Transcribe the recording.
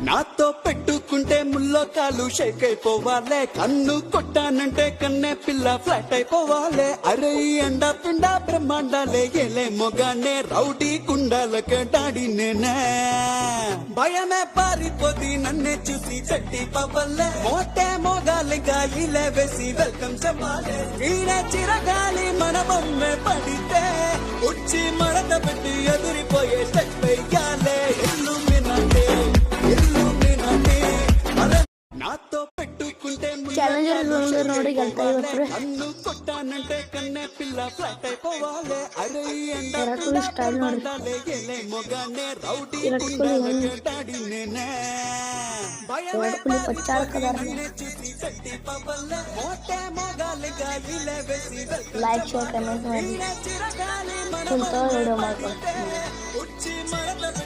నాతో పెట్టుకుంటే ముల్లోకాలు షేక్ అయిపోవాలే, కన్ను కొట్టానంటే కన్నే పిల్ల ఫ్లాట్ అయిపోవాలే. అరే అండా పిండా బ్రహ్మాండాలే ఏలే మొగానే, రౌడీ కుండాలకే డాడీ నేనే. భయమే పారిపోతి నన్నే చూసి చెట్టి పవ్వల్లే, మోటే మోగాలిగా ఇలే వేసి వెల్కమ్ చెప్పాలే. ఈడే చిరగాలి మన బొమ్మే పడితే వచ్చి మడత పెట్టి ఎదురిపోయే స్టెప్ వెయ్యాలే. ఇల్లుమినాటే నాతో పెట్టుకుంటే కన్ను కొట్టానంటే కన్నే పిల్ల ఫ్లాట్ అయిపోవాలే. అరే ఎండాలే మొగానే, రౌడీ డాడీ నేనే. భయమే చూసి చట్టి పవ్వల్లే, మోటే మొగాలిగా ఇలే వేసి లైక్ షేర్ కమెంట్ చిరగాలి మన वीडियो వచ్చి మడత